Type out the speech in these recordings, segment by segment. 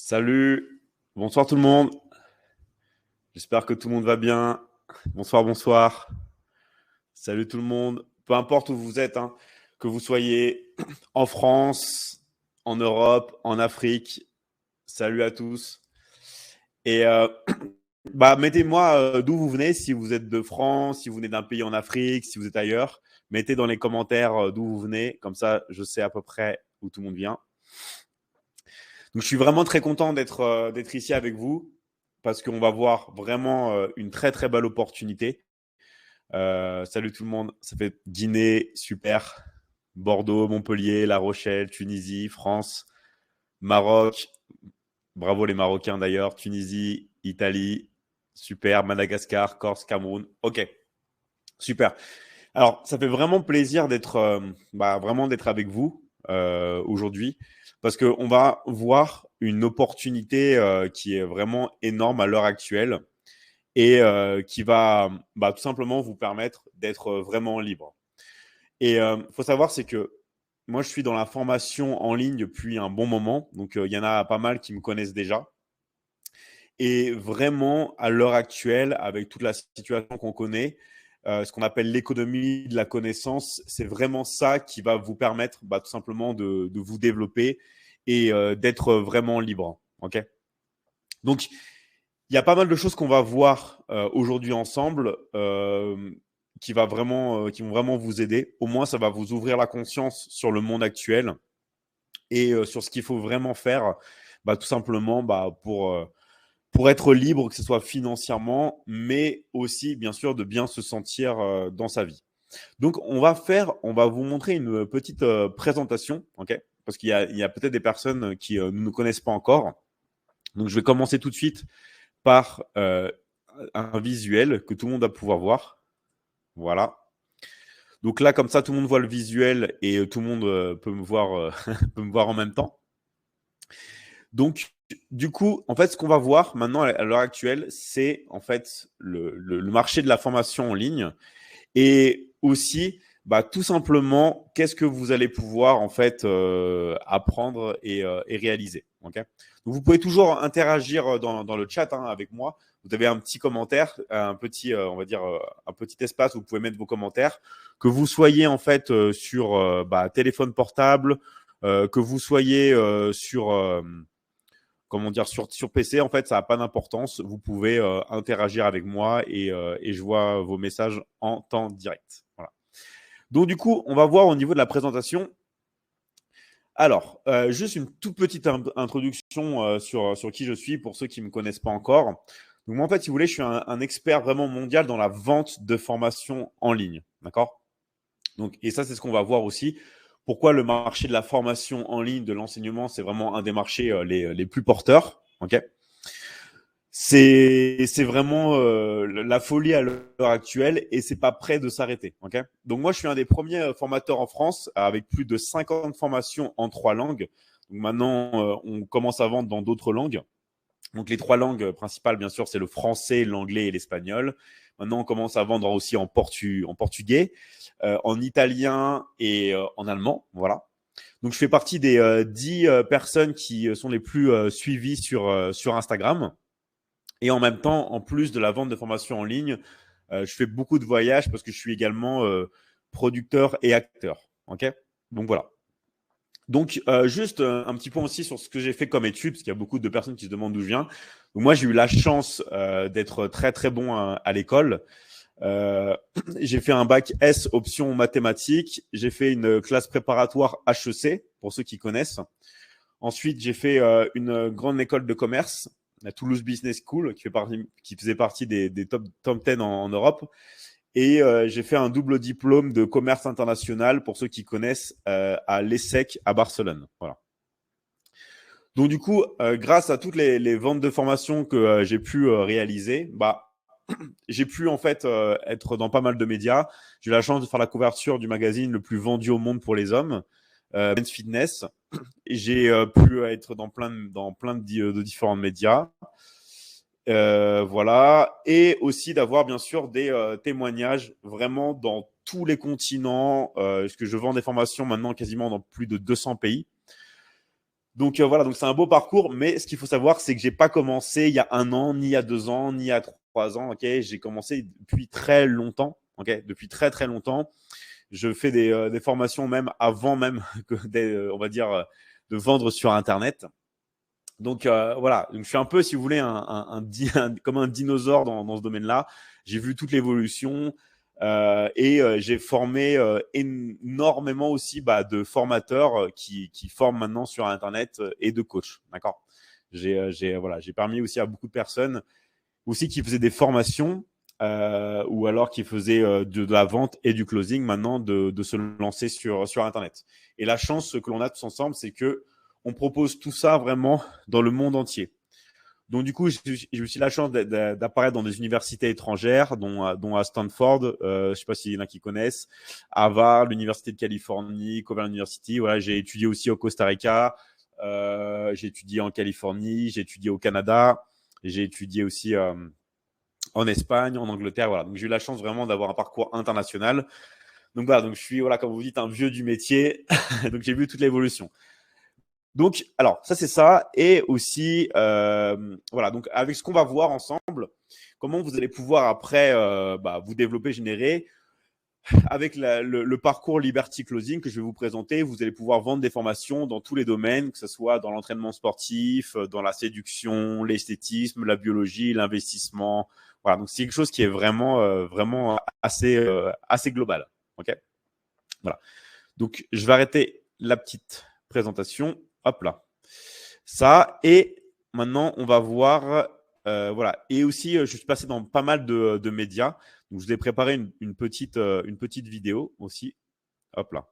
Salut, bonsoir tout le monde. J'espère que tout le monde va bien. Bonsoir, bonsoir. Salut tout le monde. Peu importe où vous êtes, hein, que vous soyez en France, en Europe, en Afrique. Salut à tous. Et mettez-moi d'où vous venez, si vous êtes de France, si vous venez d'un pays en Afrique, si vous êtes ailleurs. Mettez dans les commentaires d'où vous venez. Comme ça, je sais à peu près où tout le monde vient. Donc, je suis vraiment très content d'être ici avec vous parce qu'on va voir vraiment une très, très belle opportunité. Salut tout le monde. Ça fait Guinée, super. Bordeaux, Montpellier, La Rochelle, Tunisie, France, Maroc. Bravo les Marocains d'ailleurs. Tunisie, Italie, super. Madagascar, Corse, Cameroun. OK, super. Alors, ça fait vraiment plaisir d'être avec vous aujourd'hui parce qu'on va voir une opportunité qui est vraiment énorme à l'heure actuelle et qui va tout simplement vous permettre d'être vraiment libre. Et il faut savoir, c'est que moi, je suis dans la formation en ligne depuis un bon moment. Donc, il y en a pas mal qui me connaissent déjà. Et vraiment, à l'heure actuelle, avec toute la situation qu'on connaît, ce qu'on appelle l'économie de la connaissance, c'est vraiment ça qui va vous permettre tout simplement de vous développer et d'être vraiment libre. Okay, donc, il y a pas mal de choses qu'on va voir aujourd'hui ensemble qui vont vraiment vous aider. Au moins, ça va vous ouvrir la conscience sur le monde actuel et sur ce qu'il faut vraiment faire tout simplement pour être libre, que ce soit financièrement, mais aussi, bien sûr, de bien se sentir dans sa vie. Donc, on va vous montrer une petite présentation, ok, parce qu'il y a peut-être des personnes qui ne nous connaissent pas encore. Donc, je vais commencer tout de suite par un visuel que tout le monde va pouvoir voir. Voilà. Donc là, comme ça, tout le monde voit le visuel et tout le monde peut me voir, peut me voir en même temps. Donc, du coup, en fait, ce qu'on va voir maintenant à l'heure actuelle, c'est en fait le marché de la formation en ligne et aussi, tout simplement, qu'est-ce que vous allez pouvoir en fait apprendre et réaliser. Okay, donc, vous pouvez toujours interagir dans le chat avec moi. Vous avez un petit commentaire, un petit, on va dire, un petit espace où vous pouvez mettre vos commentaires. Que vous soyez en fait sur téléphone portable, que vous soyez comment dire, sur PC, en fait, ça n'a pas d'importance. Vous pouvez interagir avec moi et je vois vos messages en temps direct. Voilà. Donc, du coup, on va voir au niveau de la présentation. Alors, juste une toute petite introduction sur qui je suis pour ceux qui ne me connaissent pas encore. Donc, moi, en fait, si vous voulez, je suis un expert vraiment mondial dans la vente de formation en ligne. D'accord? Donc, et ça, c'est ce qu'on va voir aussi. Pourquoi le marché de la formation en ligne, de l'enseignement, c'est vraiment un des marchés les plus porteurs. OK, c'est vraiment la folie à l'heure actuelle et c'est pas prêt de s'arrêter. Okay, donc moi, je suis un des premiers formateurs en France avec plus de 50 formations en 3 langues. Donc maintenant, on commence à vendre dans d'autres langues. Donc les 3 langues principales, bien sûr, c'est le français, l'anglais et l'espagnol. Maintenant, on commence à vendre aussi en portugais, en italien et en allemand. Voilà. Donc je fais partie des 10 personnes qui sont les plus suivies sur Instagram. Et en même temps, en plus de la vente de formation en ligne, je fais beaucoup de voyages parce que je suis également producteur et acteur. Okay, donc voilà. Donc, juste un petit point aussi sur ce que j'ai fait comme études, parce qu'il y a beaucoup de personnes qui se demandent d'où je viens. Donc, moi, j'ai eu la chance d'être très, très bon à l'école. J'ai fait un bac S option mathématiques. J'ai fait une classe préparatoire HEC, pour ceux qui connaissent. Ensuite, j'ai fait une grande école de commerce, la Toulouse Business School, qui faisait partie des top 10 en Europe. Et j'ai fait un double diplôme de commerce international, pour ceux qui connaissent, à l'ESSEC à Barcelone. Voilà. Donc du coup, grâce à toutes les ventes de formation que j'ai pu réaliser, j'ai pu en fait être dans pas mal de médias. J'ai eu la chance de faire la couverture du magazine le plus vendu au monde pour les hommes, Men's Fitness. Et j'ai pu être dans plein de différents médias. Voilà. Et aussi d'avoir bien sûr des témoignages vraiment dans tous les continents, parce que je vends des formations maintenant quasiment dans plus de 200 pays. Donc voilà, donc c'est un beau parcours, mais ce qu'il faut savoir, c'est que j'ai pas commencé il y a 1 an, ni il y a 2 ans, ni il y a 3 ans. Ok, j'ai commencé depuis très longtemps. Ok, depuis très très longtemps. Je fais des formations même avant même que on va dire de vendre sur Internet. Donc voilà, donc je suis un peu, si vous voulez, comme un dinosaure dans ce domaine-là. J'ai vu toute l'évolution et j'ai formé énormément aussi de formateurs qui forment maintenant sur Internet et de coachs. D'accord. Voilà, j'ai permis aussi à beaucoup de personnes aussi qui faisaient des formations ou alors qui faisaient de la vente et du closing maintenant de se lancer sur Internet. Et la chance que l'on a tous ensemble, c'est que on propose tout ça vraiment dans le monde entier. Donc du coup, j'ai eu la chance d'apparaître dans des universités étrangères, dont à Stanford, je ne sais pas s'il y en a qui connaissent, Harvard, l'Université de Californie, Covern University. Voilà, j'ai étudié aussi au Costa Rica, j'ai étudié en Californie, j'ai étudié au Canada, j'ai étudié aussi en Espagne, en Angleterre. Voilà, donc j'ai eu la chance vraiment d'avoir un parcours international. Donc voilà, donc je suis, voilà, comme vous dites, un vieux du métier. Donc j'ai vu toute l'évolution. Donc, alors, ça, c'est ça. Et aussi, voilà, donc avec ce qu'on va voir ensemble, comment vous allez pouvoir après vous développer, générer. Avec le parcours Liberty Closing que je vais vous présenter, vous allez pouvoir vendre des formations dans tous les domaines, que ce soit dans l'entraînement sportif, dans la séduction, l'esthétisme, la biologie, l'investissement. Voilà, donc c'est quelque chose qui est vraiment assez global. Ok. Voilà. Donc, je vais arrêter la petite présentation. Hop là. Ça, et maintenant, on va voir. Voilà. Et aussi, je suis passé dans pas mal de médias. Donc, je vous ai préparé une petite vidéo aussi. Hop là.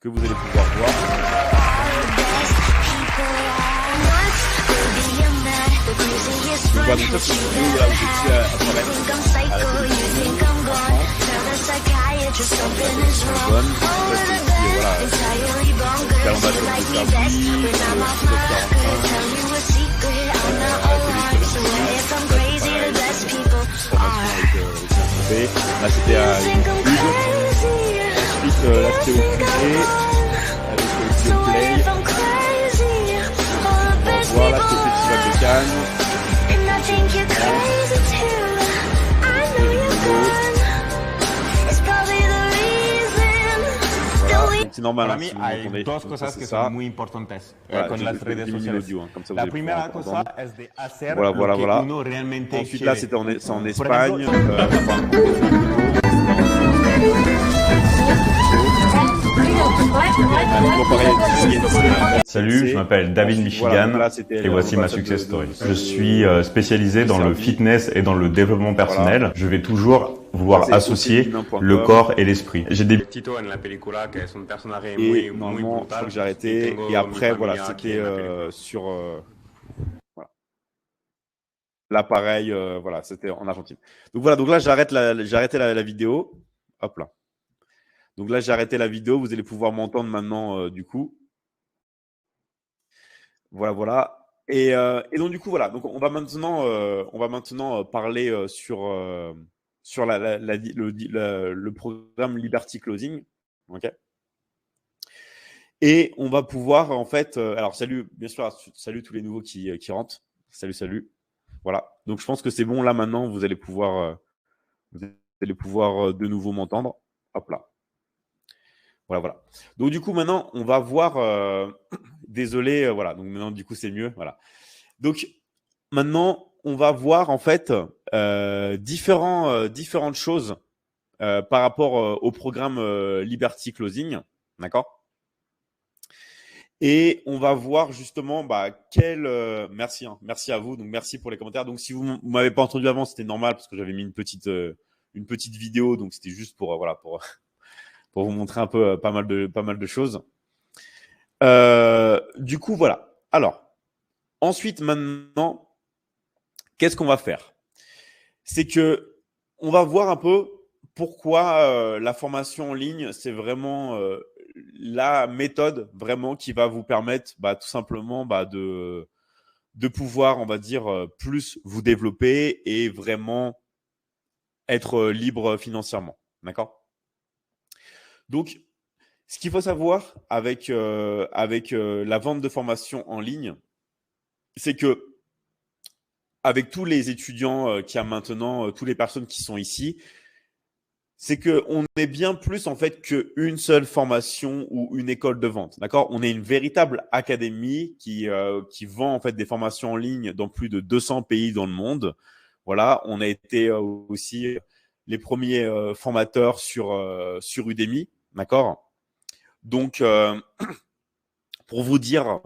Que vous allez pouvoir voir. Donc, voilà, donc ça, c'est une vidéo où je suis à apparaître à la télévision en France. Là, c'était à YouTube. Ensuite, là, c'était au QG avec le Play. Voilà, c'était au Festival de Cannes. C'est normal. Para mí hay dos cosas que son muy importantes con las redes sociales. La primera cosa es de hacer lo que uno realmente Ensuite, quiere. là, c'était en Espagne. Salut, je m'appelle David Michigan et voici ma success story. Je suis spécialisé dans le fitness et dans le développement personnel. Je vais toujours vouloir associer le corps et l'esprit. J'ai des Tito en la película que es un personaje et muy normalement, je crois brutal. que j'ai arrêté. Et après, voilà, c'était sur voilà. L'appareil, voilà, c'était en Argentine. Donc voilà, donc là, j'ai arrêté la vidéo. Hop là. Donc là, j'ai arrêté la vidéo. Vous allez pouvoir m'entendre maintenant, du coup. Voilà, voilà. Et donc, du coup, voilà. Donc, on va maintenant parler sur le programme Liberty Closing. OK. Et on va pouvoir, en fait, alors salut, bien sûr, salut tous les nouveaux qui rentrent. Salut. Voilà. Donc, je pense que c'est bon. Là, maintenant, vous allez pouvoir de nouveau m'entendre. Hop là. Voilà. Donc, du coup, maintenant, on va voir. Désolé, voilà. Donc, maintenant, du coup, c'est mieux. Voilà. Donc, maintenant, on va voir, en fait, différentes choses par rapport au programme Liberty Closing. D'accord ? Et on va voir justement merci à vous. Donc, merci pour les commentaires. Donc, si vous ne m'avez pas entendu avant, c'était normal parce que j'avais mis une petite vidéo. Donc, c'était juste pour vous montrer un peu pas mal de choses. Du coup, voilà. Alors, ensuite, maintenant, qu'est-ce qu'on va faire? C'est que on va voir un peu pourquoi la formation en ligne, c'est vraiment la méthode vraiment qui va vous permettre tout simplement de pouvoir, on va dire, plus vous développer et vraiment être libre financièrement. D'accord? Donc, Ce qu'il faut savoir avec la vente de formation en ligne, c'est que avec tous les étudiants qu'il y a maintenant, toutes les personnes qui sont ici, c'est qu'on est bien plus en fait qu'une seule formation ou une école de vente. D'accord? On est une véritable académie qui vend en fait des formations en ligne dans plus de 200 pays dans le monde. Voilà, on a été aussi les premiers formateurs sur Udemy. D'accord? Donc, pour vous dire,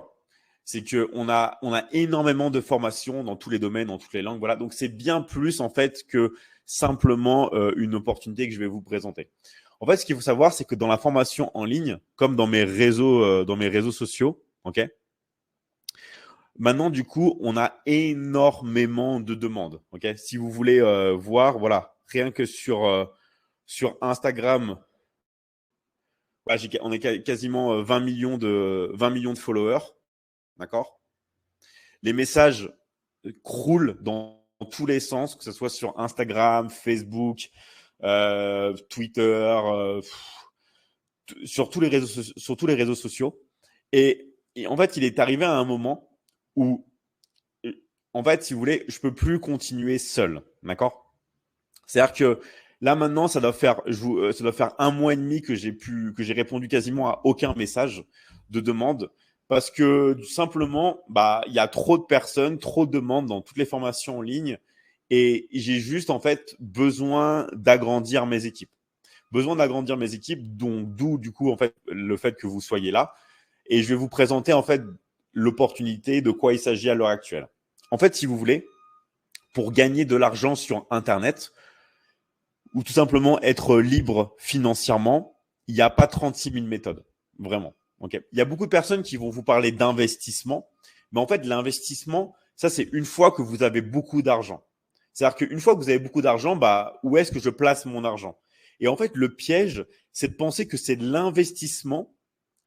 c'est qu'on a énormément de formations dans tous les domaines, dans toutes les langues. Voilà, donc c'est bien plus en fait que simplement une opportunité que je vais vous présenter. En fait, ce qu'il faut savoir, c'est que dans la formation en ligne, comme dans mes réseaux sociaux, ok. Maintenant, du coup, on a énormément de demandes. Ok, si vous voulez voir, voilà, rien que sur Instagram, on est quasiment 20 millions de followers. D'accord? Les messages croulent dans tous les sens, que ce soit sur Instagram, Facebook, Twitter, sur tous les réseaux sociaux. Et en fait, il est arrivé à un moment où, en fait, si vous voulez, je ne peux plus continuer seul. D'accord? C'est-à-dire que là, maintenant, ça doit faire 1 mois et demi que j'ai répondu quasiment à aucun message de demande. Parce que simplement, il y a trop de personnes, trop de demandes dans toutes les formations en ligne et j'ai juste en fait besoin d'agrandir mes équipes. D'où du coup en fait le fait que vous soyez là et je vais vous présenter en fait l'opportunité de quoi il s'agit à l'heure actuelle. En fait, si vous voulez, pour gagner de l'argent sur Internet ou tout simplement être libre financièrement, il n'y a pas 36 000 méthodes, vraiment. Okay. Il y a beaucoup de personnes qui vont vous parler d'investissement, mais en fait, l'investissement, ça, c'est une fois que vous avez beaucoup d'argent. C'est-à-dire qu'une fois que vous avez beaucoup d'argent, où est-ce que je place mon argent? Et en fait, le piège, c'est de penser que c'est l'investissement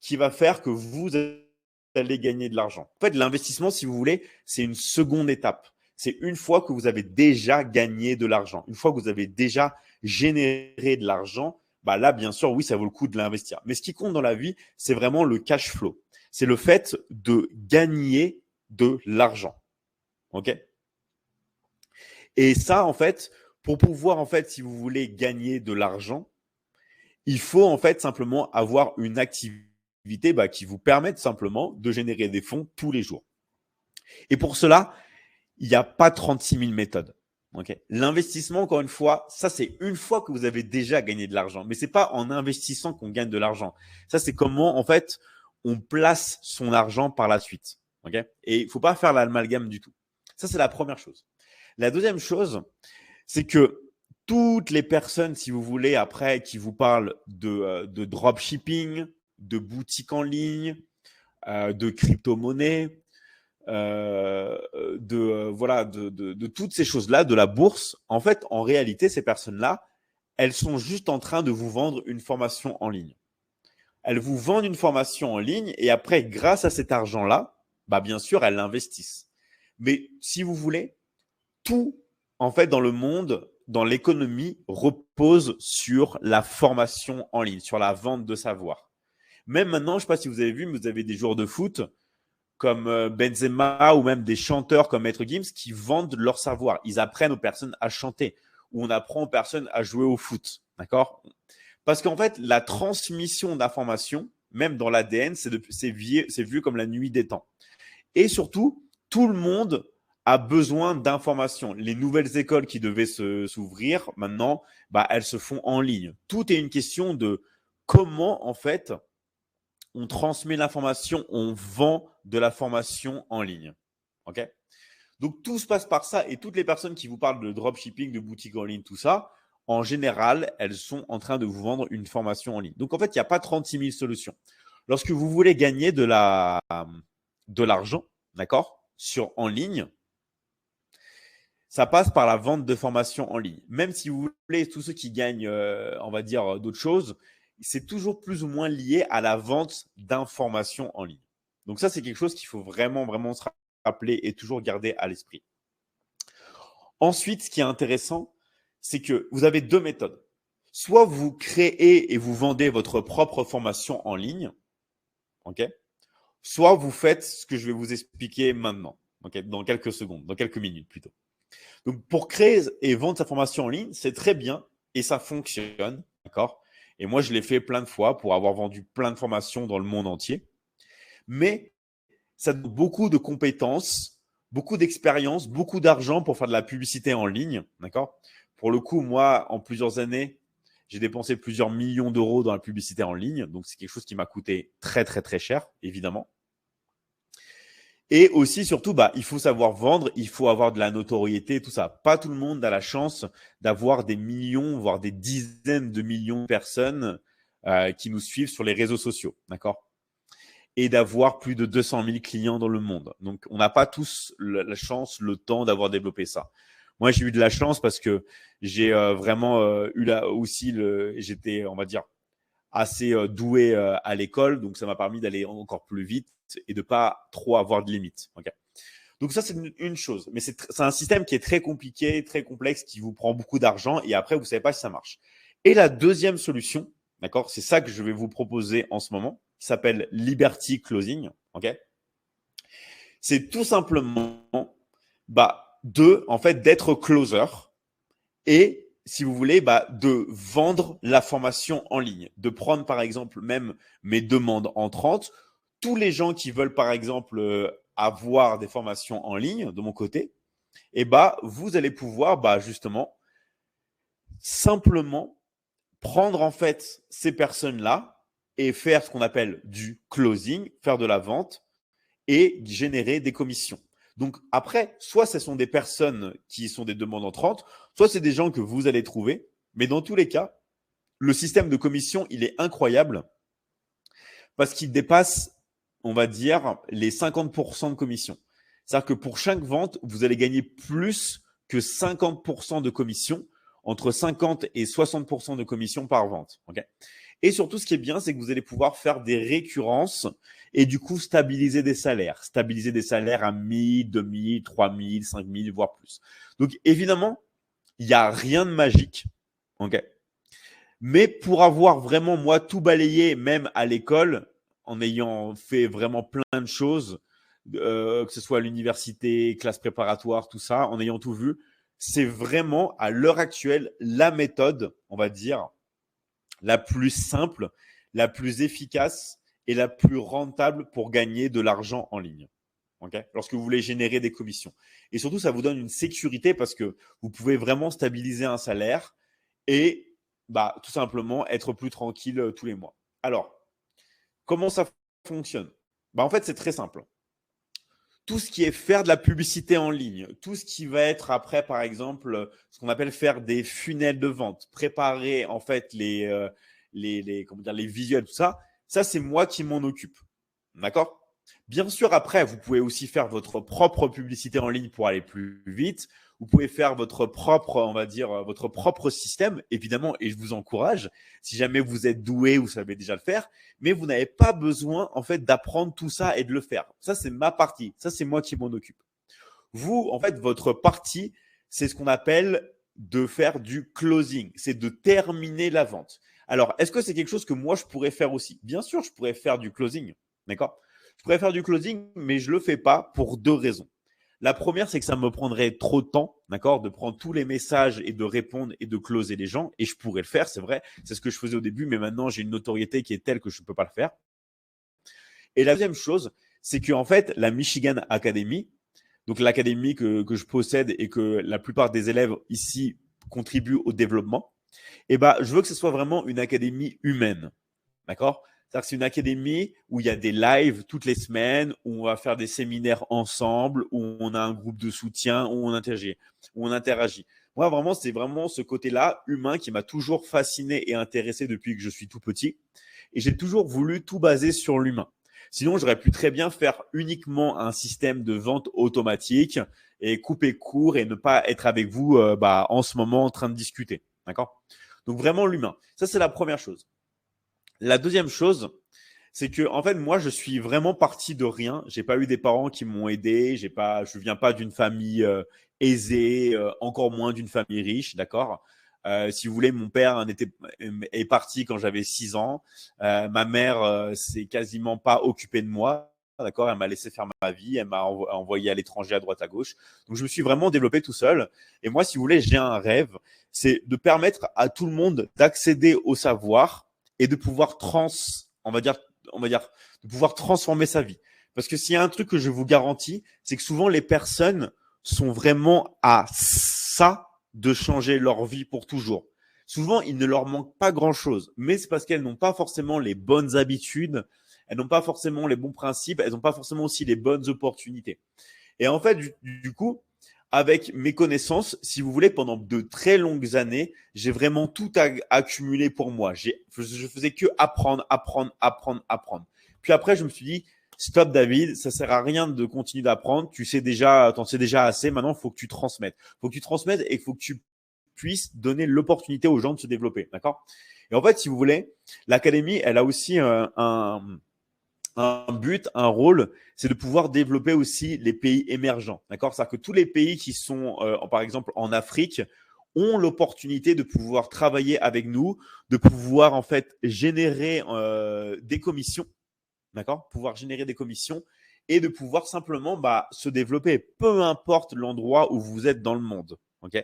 qui va faire que vous allez gagner de l'argent. En fait, l'investissement, si vous voulez, c'est une seconde étape. C'est une fois que vous avez déjà gagné de l'argent, une fois que vous avez déjà généré de l'argent, là, bien sûr, oui, ça vaut le coup de l'investir. Mais ce qui compte dans la vie, c'est vraiment le cash flow. C'est le fait de gagner de l'argent. OK? Et ça, en fait, pour pouvoir, en fait, si vous voulez gagner de l'argent, il faut, en fait, simplement avoir une activité qui vous permette simplement de générer des fonds tous les jours. Et pour cela, il n'y a pas 36 000 méthodes. Okay. L'investissement, encore une fois, ça c'est une fois que vous avez déjà gagné de l'argent. Mais ce n'est pas en investissant qu'on gagne de l'argent. Ça, c'est comment, en fait, on place son argent par la suite. Okay. Et il ne faut pas faire l'amalgame du tout. Ça, c'est la première chose. La deuxième chose, c'est que toutes les personnes, si vous voulez, après, qui vous parlent de dropshipping, de boutique en ligne, de crypto-monnaie, de toutes ces choses-là, de la bourse, en fait, en réalité, ces personnes-là, elles sont juste en train de vous vendre une formation en ligne. Elles vous vendent une formation en ligne et après, grâce à cet argent-là, bien sûr, elles l'investissent. Mais si vous voulez, tout, en fait, dans le monde, dans l'économie, repose sur la formation en ligne, sur la vente de savoir. Même maintenant, je ne sais pas si vous avez vu, mais vous avez des joueurs de foot comme Benzema ou même des chanteurs comme Maître Gims qui vendent leur savoir. Ils apprennent aux personnes à chanter ou on apprend aux personnes à jouer au foot. D'accord? Parce qu'en fait, la transmission d'informations, même dans l'ADN, c'est vu comme la nuit des temps. Et surtout, tout le monde a besoin d'informations. Les nouvelles écoles qui devaient s'ouvrir maintenant, elles se font en ligne. Tout est une question de comment, en fait, on transmet l'information, on vend de la formation en ligne. OK? Donc, tout se passe par ça et toutes les personnes qui vous parlent de dropshipping, de boutique en ligne, tout ça, en général, elles sont en train de vous vendre une formation en ligne. Donc, en fait, il n'y a pas 36 000 solutions. Lorsque vous voulez gagner de l'argent, d'accord, en ligne, ça passe par la vente de formations en ligne. Même si vous voulez, tous ceux qui gagnent, on va dire, d'autres choses, c'est toujours plus ou moins lié à la vente d'informations en ligne. Donc ça, c'est quelque chose qu'il faut vraiment, vraiment se rappeler et toujours garder à l'esprit. Ensuite, ce qui est intéressant, c'est que vous avez deux méthodes. soit vous créez et vous vendez votre propre formation en ligne, ok? Soit vous faites ce que je vais vous expliquer maintenant, okay? Dans quelques secondes, dans quelques minutes plutôt. Donc, pour créer et vendre sa formation en ligne, c'est très bien et ça fonctionne, d'accord? Et moi, je l'ai fait plein de fois pour avoir vendu plein de formations dans le monde entier. Mais ça demande beaucoup de compétences, beaucoup d'expérience, beaucoup d'argent pour faire de la publicité en ligne, d'accord? Pour le coup, moi, en plusieurs années, j'ai dépensé plusieurs millions d'euros dans la publicité en ligne. Donc, c'est quelque chose qui m'a coûté très, très, très cher, évidemment. Et aussi, surtout, il faut savoir vendre, il faut avoir de la notoriété, tout ça. Pas tout le monde a la chance d'avoir des millions, voire des dizaines de millions de personnes qui nous suivent sur les réseaux sociaux, d'accord? Et d'avoir plus de 200 000 clients dans le monde. Donc, on n'a pas tous la chance, le temps d'avoir développé ça. Moi, j'ai eu de la chance parce que j'ai vraiment eu là aussi, j'étais, on va dire, assez doué à l'école. Donc, ça m'a permis d'aller encore plus vite et de ne pas trop avoir de limites. Okay. Donc, ça, c'est une chose. Mais c'est un système qui est très compliqué, très complexe, qui vous prend beaucoup d'argent et après, vous ne savez pas si ça marche. Et la deuxième solution, d'accord, c'est ça que je vais vous proposer en ce moment, qui s'appelle Liberty Closing. Okay, c'est tout simplement d'être closer et, si vous voulez, de vendre la formation en ligne, de prendre par exemple même mes demandes entrantes. Tous les gens qui veulent par exemple avoir des formations en ligne de mon côté, et vous allez pouvoir justement simplement prendre en fait ces personnes-là et faire ce qu'on appelle du closing, faire de la vente et générer des commissions. Donc après, soit ce sont des personnes qui sont des demandes entrantes, soit c'est des gens que vous allez trouver. Mais dans tous les cas, le système de commission, il est incroyable parce qu'il dépasse, on va dire, les 50% de commission. C'est-à-dire que pour chaque vente, vous allez gagner plus que 50% de commission, entre 50 et 60% de commission par vente. Okay, et surtout, ce qui est bien, c'est que vous allez pouvoir faire des récurrences et du coup, stabiliser des salaires. Stabiliser des salaires à 1000, 2000, 3000, 5000, voire plus. Donc, évidemment, il n'y a rien de magique. Okay, mais pour avoir vraiment, moi, tout balayé, même à l'école, en ayant fait vraiment plein de choses, que ce soit à l'université, classe préparatoire, tout ça, en ayant tout vu, c'est vraiment, à l'heure actuelle, la méthode, on va dire, la plus simple, la plus efficace et la plus rentable pour gagner de l'argent en ligne. Okay, lorsque vous voulez générer des commissions. Et surtout, ça vous donne une sécurité parce que vous pouvez vraiment stabiliser un salaire et tout simplement être plus tranquille tous les mois. Alors, comment ça fonctionne? En fait, c'est très simple. Tout ce qui est faire de la publicité en ligne, tout ce qui va être après, par exemple, ce qu'on appelle faire des funnels de vente, préparer en fait les visuels, tout ça, c'est moi qui m'en occupe. D'accord? Bien sûr, après, vous pouvez aussi faire votre propre publicité en ligne pour aller plus vite. Vous pouvez faire votre propre, on va dire, votre propre système, évidemment, et je vous encourage, si jamais vous êtes doué, vous savez déjà le faire, mais vous n'avez pas besoin, en fait, d'apprendre tout ça et de le faire. Ça, c'est ma partie. Ça, c'est moi qui m'en occupe. Vous, en fait, votre partie, c'est ce qu'on appelle de faire du closing. C'est de terminer la vente. Alors, est-ce que c'est quelque chose que moi, je pourrais faire aussi? Bien sûr, je pourrais faire du closing. D'accord? Je pourrais faire du closing, mais je ne le fais pas pour deux raisons. La première, c'est que ça me prendrait trop de temps, d'accord, de prendre tous les messages et de répondre et de closer les gens. Et je pourrais le faire, c'est vrai. C'est ce que je faisais au début, mais maintenant, j'ai une notoriété qui est telle que je ne peux pas le faire. Et la deuxième chose, c'est qu'en fait, la Michigan Academy, donc l'académie que je possède et que la plupart des élèves ici contribuent au développement, je veux que ce soit vraiment une académie humaine, d'accord? C'est-à-dire que c'est une académie où il y a des lives toutes les semaines, où on va faire des séminaires ensemble, où on a un groupe de soutien, où on interagit. Moi, vraiment, c'est vraiment ce côté-là humain qui m'a toujours fasciné et intéressé depuis que je suis tout petit. Et j'ai toujours voulu tout baser sur l'humain. Sinon, j'aurais pu très bien faire uniquement un système de vente automatique et couper court et ne pas être avec vous en ce moment en train de discuter. D'accord? Donc, vraiment l'humain. Ça, c'est la première chose. La deuxième chose, c'est que en fait, moi, je suis vraiment parti de rien. J'ai pas eu des parents qui m'ont aidé. Je viens pas d'une famille aisée, encore moins d'une famille riche, d'accord. Si vous voulez, mon père est parti quand j'avais 6 ans. Ma mère s'est quasiment pas occupée de moi. D'accord, elle m'a laissé faire ma vie, elle m'a envoyé à l'étranger à droite à gauche. Donc je me suis vraiment développé tout seul. Et moi, si vous voulez, j'ai un rêve, c'est de permettre à tout le monde d'accéder au savoir et de pouvoir on va dire, de pouvoir transformer sa vie. Parce que s'il y a un truc que je vous garantis, c'est que souvent les personnes sont vraiment à ça de changer leur vie pour toujours. Souvent, il ne leur manque pas grand-chose, mais c'est parce qu'elles n'ont pas forcément les bonnes habitudes, elles n'ont pas forcément les bons principes, elles n'ont pas forcément aussi les bonnes opportunités. Et en fait, du coup, avec mes connaissances, si vous voulez, pendant de très longues années, j'ai vraiment tout accumulé pour moi. Je faisais que apprendre. Puis après, je me suis dit, stop David, ça sert à rien de continuer d'apprendre. T'en sais déjà assez. Maintenant, il faut que tu transmettes. Il faut que tu transmettes et il faut que tu puisses donner l'opportunité aux gens de se développer. D'accord? Et en fait, si vous voulez, l'académie, elle a aussi un but, un rôle, c'est de pouvoir développer aussi les pays émergents. D'accord? C'est-à-dire que tous les pays qui sont, par exemple, en Afrique, ont l'opportunité de pouvoir travailler avec nous, de pouvoir en fait générer des commissions. D'accord? Pouvoir générer des commissions et de pouvoir simplement se développer, peu importe l'endroit où vous êtes dans le monde. Ok?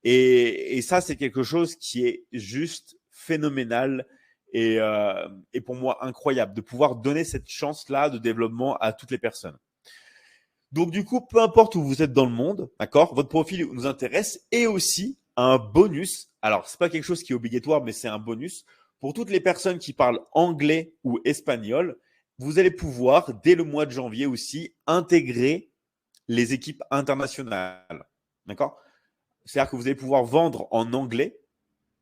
Et ça, c'est quelque chose qui est juste phénoménal et pour moi incroyable de pouvoir donner cette chance-là de développement à toutes les personnes. Donc, du coup, peu importe où vous êtes dans le monde, d'accord, votre profil nous intéresse et aussi un bonus. Alors, c'est pas quelque chose qui est obligatoire, mais c'est un bonus. Pour toutes les personnes qui parlent anglais ou espagnol, vous allez pouvoir, dès le mois de janvier aussi, intégrer les équipes internationales. D'accord? C'est-à-dire que vous allez pouvoir vendre en anglais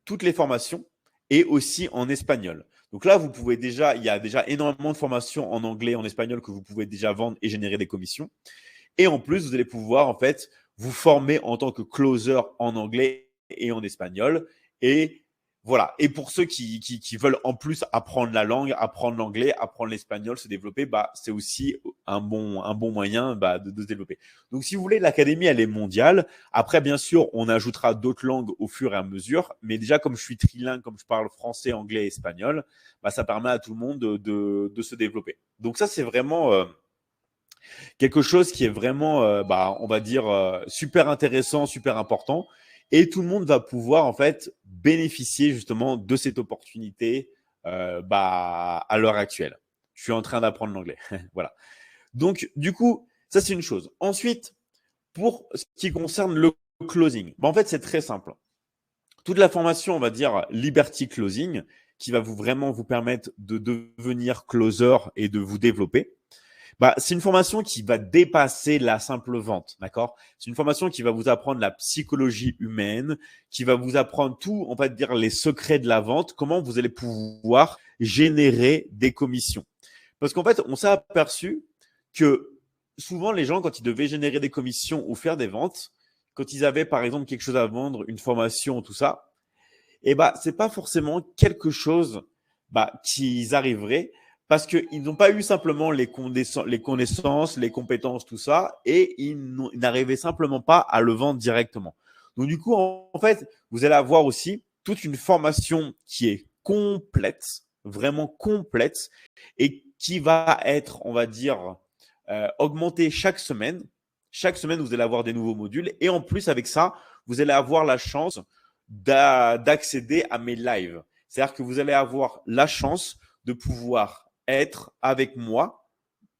toutes les formations et aussi en espagnol. Donc là, il y a déjà énormément de formations en anglais et en espagnol que vous pouvez déjà vendre et générer des commissions. Et en plus, vous allez pouvoir en fait vous former en tant que closer en anglais et en espagnol. Et voilà. Et pour ceux qui veulent en plus apprendre la langue, apprendre l'anglais, apprendre l'espagnol, se développer, c'est aussi un bon moyen de se développer. Donc, si vous voulez, l'académie, elle est mondiale. Après, bien sûr, on ajoutera d'autres langues au fur et à mesure. Mais déjà, comme je suis trilingue, comme je parle français, anglais et espagnol, ça permet à tout le monde de se développer. Donc, ça, c'est vraiment quelque chose qui est vraiment, on va dire, super intéressant, super important. Et tout le monde va pouvoir en fait bénéficier justement de cette opportunité à l'heure actuelle. Je suis en train d'apprendre l'anglais. Voilà. Donc, du coup, ça, c'est une chose. Ensuite, pour ce qui concerne le closing, en fait, c'est très simple. Toute la formation, on va dire Liberty Closing, qui va vraiment vous permettre de devenir closer et de vous développer. C'est une formation qui va dépasser la simple vente, d'accord? C'est une formation qui va vous apprendre la psychologie humaine, qui va vous apprendre tout, on va dire, les secrets de la vente, comment vous allez pouvoir générer des commissions. Parce qu'en fait, on s'est aperçu que souvent, les gens, quand ils devaient générer des commissions ou faire des ventes, quand ils avaient, par exemple, quelque chose à vendre, une formation, tout ça, c'est pas forcément quelque chose qu'ils arriveraient parce qu'ils n'ont pas eu simplement les connaissances, les compétences, tout ça, et ils n'arrivaient simplement pas à le vendre directement. Donc, du coup, en fait, vous allez avoir aussi toute une formation qui est complète, vraiment complète, et qui va être, on va dire, augmentée chaque semaine. Chaque semaine, vous allez avoir des nouveaux modules. Et en plus, avec ça, vous allez avoir la chance d'accéder à mes lives. C'est-à-dire que vous allez avoir la chance de pouvoir être avec moi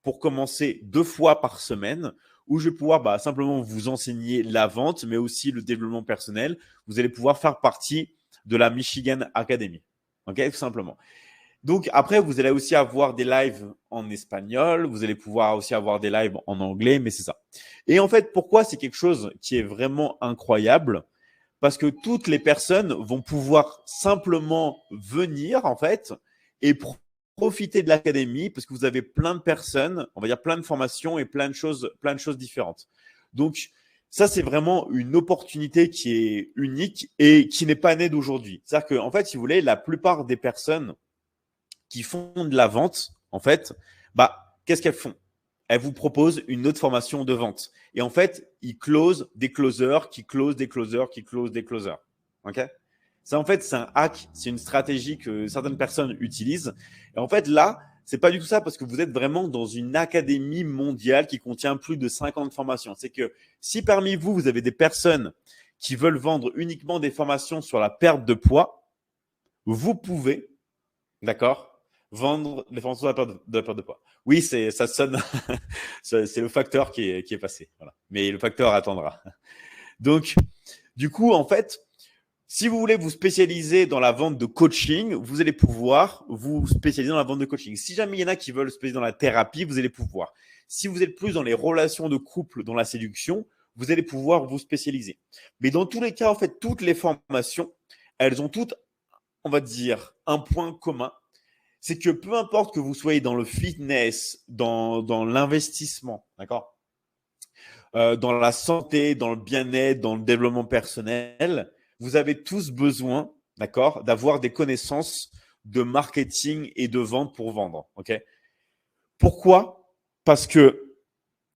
pour commencer 2 fois par semaine où je vais pouvoir simplement vous enseigner la vente, mais aussi le développement personnel. Vous allez pouvoir faire partie de la Michigan Academy. OK, tout simplement. Donc, après, vous allez aussi avoir des lives en espagnol. Vous allez pouvoir aussi avoir des lives en anglais, mais c'est ça. Et en fait, pourquoi c'est quelque chose qui est vraiment incroyable? Parce que toutes les personnes vont pouvoir simplement venir, en fait, et profiter de l'académie parce que vous avez plein de personnes, on va dire plein de formations et plein de choses différentes. Donc, ça, c'est vraiment une opportunité qui est unique et qui n'est pas née d'aujourd'hui. C'est-à-dire qu'en fait, si vous voulez, la plupart des personnes qui font de la vente, en fait, qu'est-ce qu'elles font? Elles vous proposent une autre formation de vente. Et en fait, ils closent des closers, qui closent des closers, qui closent des closers. OK? Ça, en fait, c'est un hack, c'est une stratégie que certaines personnes utilisent. Et en fait, là, c'est pas du tout ça parce que vous êtes vraiment dans une académie mondiale qui contient plus de 50 formations. C'est que si parmi vous, vous avez des personnes qui veulent vendre uniquement des formations sur la perte de poids, vous pouvez, d'accord, vendre des formations sur la perte de poids. Oui, ça sonne, c'est le facteur qui est passé. Voilà. Mais le facteur attendra. Donc, du coup, en fait, si vous voulez vous spécialiser dans la vente de coaching, vous allez pouvoir vous spécialiser dans la vente de coaching. Si jamais il y en a qui veulent se spécialiser dans la thérapie, vous allez pouvoir. Si vous êtes plus dans les relations de couple, dans la séduction, vous allez pouvoir vous spécialiser. Mais dans tous les cas, en fait, toutes les formations, elles ont toutes, on va dire, un point commun. C'est que peu importe que vous soyez dans le fitness, dans l'investissement, d'accord, dans la santé, dans le bien-être, dans le développement personnel, vous avez tous besoin, d'accord, d'avoir des connaissances de marketing et de vente pour vendre. Ok. Pourquoi? Parce que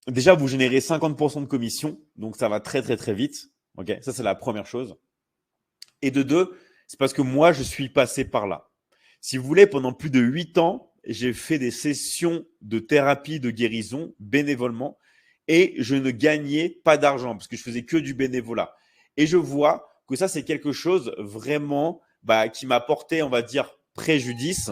déjà, vous générez 50% de commission, donc ça va très, très, très vite. Ok. Ça, c'est la première chose. Et de deux, c'est parce que moi, je suis passé par là. Si vous voulez, pendant plus de 8 ans, j'ai fait des sessions de thérapie de guérison bénévolement et je ne gagnais pas d'argent parce que je faisais que du bénévolat. Et je vois que ça, c'est quelque chose vraiment qui m'a porté, on va dire, préjudice.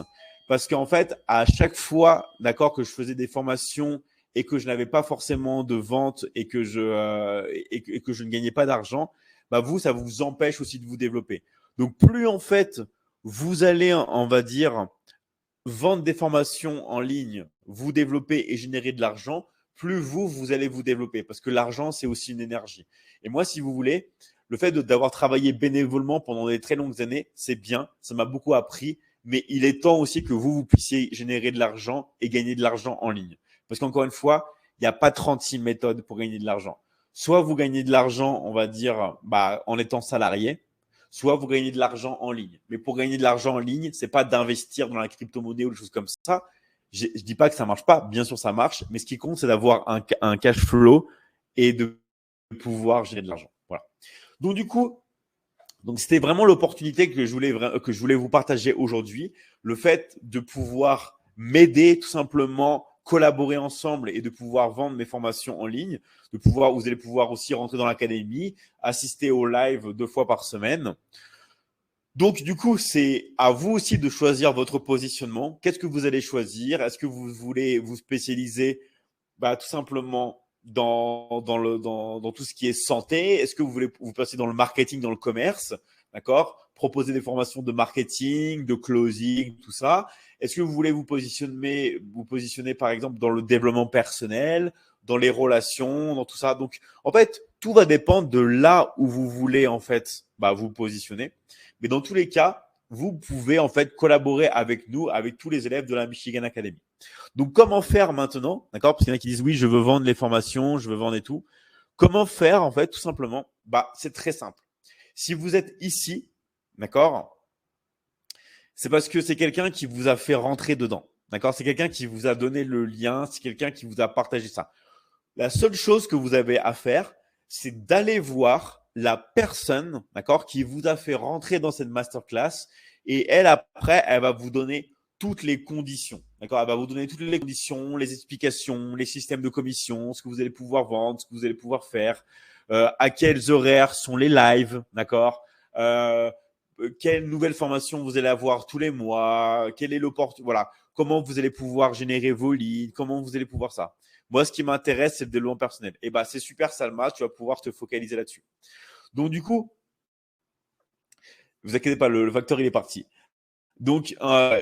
Parce qu'en fait, à chaque fois, d'accord, que je faisais des formations et que je n'avais pas forcément de vente et que je ne gagnais pas d'argent, vous, ça vous empêche aussi de vous développer. Donc, plus en fait, vous allez, on va dire, vendre des formations en ligne, vous développer et générer de l'argent, plus vous allez vous développer. Parce que l'argent, c'est aussi une énergie. Et moi, si vous voulez, le fait d'avoir travaillé bénévolement pendant des très longues années, c'est bien, ça m'a beaucoup appris, mais il est temps aussi que vous puissiez générer de l'argent et gagner de l'argent en ligne. Parce qu'encore une fois, il n'y a pas 36 méthodes pour gagner de l'argent. Soit vous gagnez de l'argent, on va dire, en étant salarié, soit vous gagnez de l'argent en ligne. Mais pour gagner de l'argent en ligne, c'est pas d'investir dans la crypto-monnaie ou des choses comme ça. Je dis pas que ça marche pas, bien sûr ça marche, mais ce qui compte, c'est d'avoir un cash flow et de pouvoir générer de l'argent. Voilà. Donc du coup, c'était vraiment l'opportunité que je voulais vous partager aujourd'hui, le fait de pouvoir m'aider tout simplement, collaborer ensemble et de pouvoir vendre mes formations en ligne, vous allez pouvoir aussi rentrer dans l'académie, assister au live 2 fois par semaine. Donc du coup, c'est à vous aussi de choisir votre positionnement. Qu'est-ce que vous allez choisir? Est-ce que vous voulez vous spécialiser tout simplement dans tout ce qui est santé? Est-ce que vous voulez vous passer dans le marketing, dans le commerce, d'accord? Proposer des formations de marketing, de closing, tout ça. Est-ce que vous voulez vous positionner par exemple dans le développement personnel, dans les relations, dans tout ça? Donc en fait, tout va dépendre de là où vous voulez en fait vous positionner. Mais dans tous les cas, vous pouvez en fait collaborer avec nous, avec tous les élèves de la Michigan Academy. Donc, comment faire maintenant? D'accord? Parce qu'il y en a qui disent oui, je veux vendre les formations, je veux vendre et tout. Comment faire en fait? Tout simplement, c'est très simple. Si vous êtes ici, d'accord, c'est parce que c'est quelqu'un qui vous a fait rentrer dedans. D'accord? C'est quelqu'un qui vous a donné le lien, c'est quelqu'un qui vous a partagé ça. La seule chose que vous avez à faire, c'est d'aller voir la personne, d'accord, qui vous a fait rentrer dans cette masterclass et elle, après, elle va vous donner toutes les conditions. D'accord? Elle va vous donner toutes les conditions, les explications, les systèmes de commission, ce que vous allez pouvoir vendre, ce que vous allez pouvoir faire, à quels horaires sont les lives, d'accord? Quelle nouvelle formation vous allez avoir tous les mois, quelle est l'opportunité, voilà, comment vous allez pouvoir générer vos leads, comment vous allez pouvoir ça. Moi, ce qui m'intéresse, c'est le développement personnel. Et c'est super, Salma, tu vas pouvoir te focaliser là-dessus. Donc, du coup, ne vous inquiétez pas, le facteur, il est parti. Donc,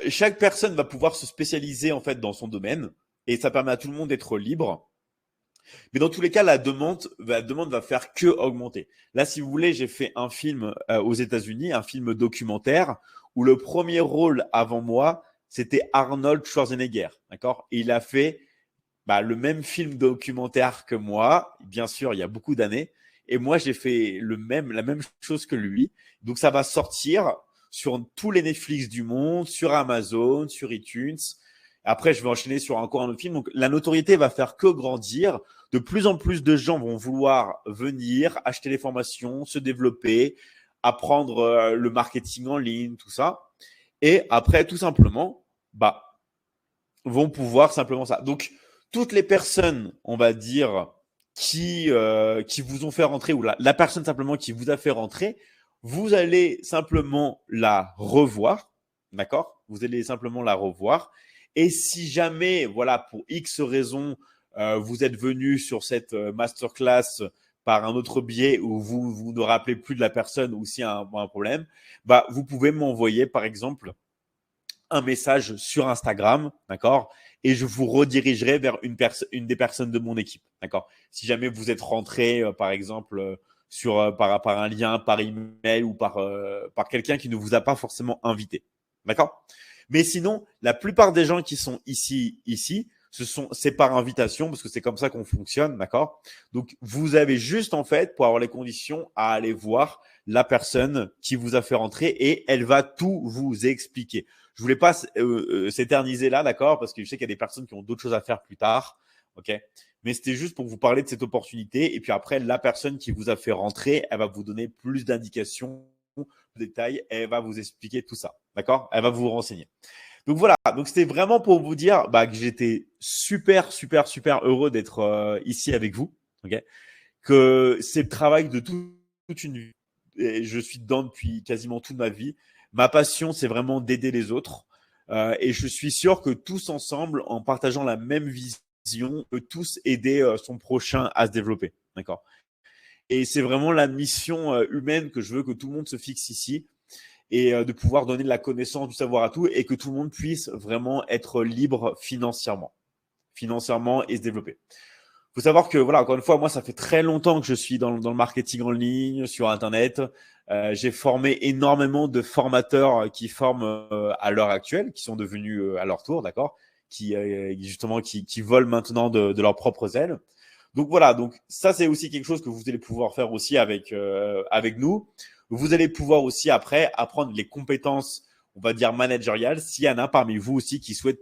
chaque personne va pouvoir se spécialiser en fait dans son domaine et ça permet à tout le monde d'être libre. Mais dans tous les cas, la demande va faire que augmenter. Là, si vous voulez, j'ai fait un film aux États-Unis, un film documentaire où le premier rôle avant moi, c'était Arnold Schwarzenegger, d'accord? Et il a fait le même film documentaire que moi, bien sûr, il y a beaucoup d'années. Et moi, j'ai fait la même chose que lui. Donc, ça va sortir sur tous les Netflix du monde, sur Amazon, sur iTunes. Après, je vais enchaîner sur encore un autre film. Donc, la notoriété va faire que grandir. De plus en plus de gens vont vouloir venir, acheter les formations, se développer, apprendre le marketing en ligne, tout ça. Et après, tout simplement, vont pouvoir simplement ça. Donc, toutes les personnes, on va dire, qui vous ont fait rentrer, ou la personne simplement qui vous a fait rentrer, vous allez simplement la revoir, d'accord? Vous allez simplement la revoir. Et si jamais, voilà, pour X raisons, vous êtes venu sur cette masterclass par un autre biais où vous ne rappelez plus de la personne ou s'il y a un problème, vous pouvez m'envoyer, par exemple, un message sur Instagram, d'accord? Et je vous redirigerai vers une des personnes de mon équipe, d'accord? Si jamais vous êtes rentré, par exemple, par un lien, par email ou par quelqu'un qui ne vous a pas forcément invité, d'accord? Mais sinon, la plupart des gens qui sont ici, c'est par invitation parce que c'est comme ça qu'on fonctionne, d'accord? Donc, vous avez juste en fait, pour avoir les conditions, à aller voir la personne qui vous a fait rentrer et elle va tout vous expliquer. Je voulais pas s'éterniser là, d'accord? Parce que je sais qu'il y a des personnes qui ont d'autres choses à faire plus tard, ok? Mais c'était juste pour vous parler de cette opportunité. Et puis après, la personne qui vous a fait rentrer, elle va vous donner plus d'indications, de détails, et elle va vous expliquer tout ça, d'accord? Elle va vous renseigner. Donc voilà, donc c'était vraiment pour vous dire que j'étais super heureux d'être ici avec vous, ok? Que c'est le travail de toute une vie. Et je suis dedans depuis quasiment toute ma vie. Ma passion, c'est vraiment d'aider les autres. Et je suis sûr que tous ensemble, en partageant la même vision, on peut tous aider son prochain à se développer. D'accord? Et c'est vraiment la mission humaine que je veux que tout le monde se fixe ici et de pouvoir donner de la connaissance, du savoir à tout et que tout le monde puisse vraiment être libre financièrement et se développer. Il faut savoir que, voilà, encore une fois, moi, ça fait très longtemps que je suis dans le marketing en ligne, sur Internet. J'ai formé énormément de formateurs qui forment à l'heure actuelle, qui sont devenus à leur tour, d'accord, qui volent maintenant de leurs propres ailes. Donc voilà, donc ça, c'est aussi quelque chose que vous allez pouvoir faire aussi avec nous. Vous allez pouvoir aussi après apprendre les compétences, on va dire managériales, s'il y en a parmi vous aussi qui souhaitent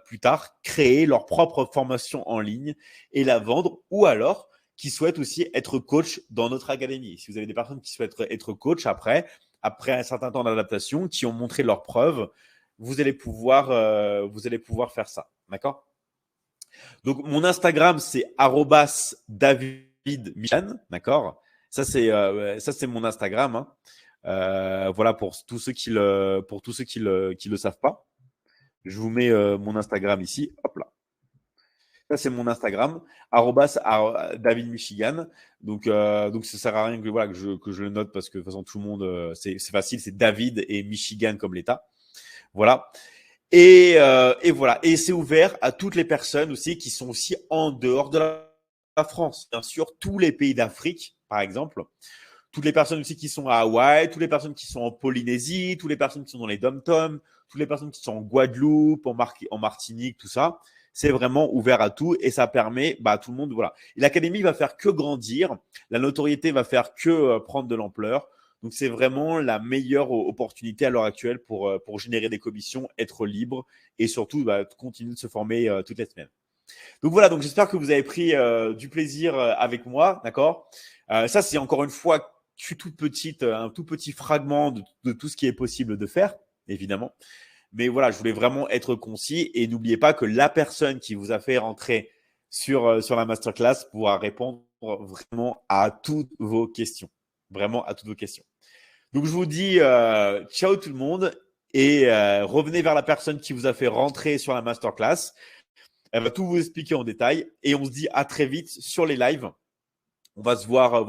plus tard créer leur propre formation en ligne et la vendre, ou alors qui souhaitent aussi être coach dans notre académie. Si vous avez des personnes qui souhaitent être coach après un certain temps d'adaptation, qui ont montré leurs preuves, vous allez pouvoir faire ça, d'accord? Donc mon Instagram, c'est @davidmichan, d'accord? Ça c'est mon Instagram, hein. Voilà pour tous ceux qui le savent pas. Je vous mets mon Instagram ici. Hop là. Ça c'est mon Instagram @davidmichigan. Donc ça sert à rien que je le note parce que de toute façon tout le monde c'est facile, c'est David et Michigan comme l'État. Voilà. Et voilà. Et c'est ouvert à toutes les personnes aussi qui sont aussi en dehors de la France. Bien sûr, tous les pays d'Afrique, par exemple. Toutes les personnes aussi qui sont à Hawaï, toutes les personnes qui sont en Polynésie, toutes les personnes qui sont dans les Dom-Tom, toutes les personnes qui sont en Guadeloupe, en Martinique, tout ça. C'est vraiment ouvert à tout et ça permet à tout le monde. Voilà. Et l'académie va faire que grandir. La notoriété va faire que prendre de l'ampleur. Donc, c'est vraiment la meilleure opportunité à l'heure actuelle pour générer des commissions, être libre et surtout continuer de se former toutes les semaines. Donc, voilà. Donc, j'espère que vous avez pris du plaisir avec moi. D'accord? Ça, c'est encore une fois un tout petit fragment de tout ce qui est possible de faire, évidemment. Mais voilà, je voulais vraiment être concis et n'oubliez pas que la personne qui vous a fait rentrer sur la masterclass pourra répondre vraiment à toutes vos questions. Vraiment à toutes vos questions. Donc, je vous dis ciao tout le monde et revenez vers la personne qui vous a fait rentrer sur la masterclass. Elle va tout vous expliquer en détail et on se dit à très vite sur les lives. On va se voir,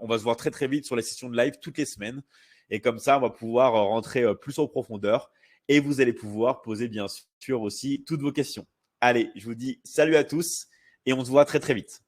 on va se voir très très vite sur les sessions de live toutes les semaines. Et comme ça, on va pouvoir rentrer plus en profondeur et vous allez pouvoir poser bien sûr aussi toutes vos questions. Allez, je vous dis salut à tous et on se voit très très vite.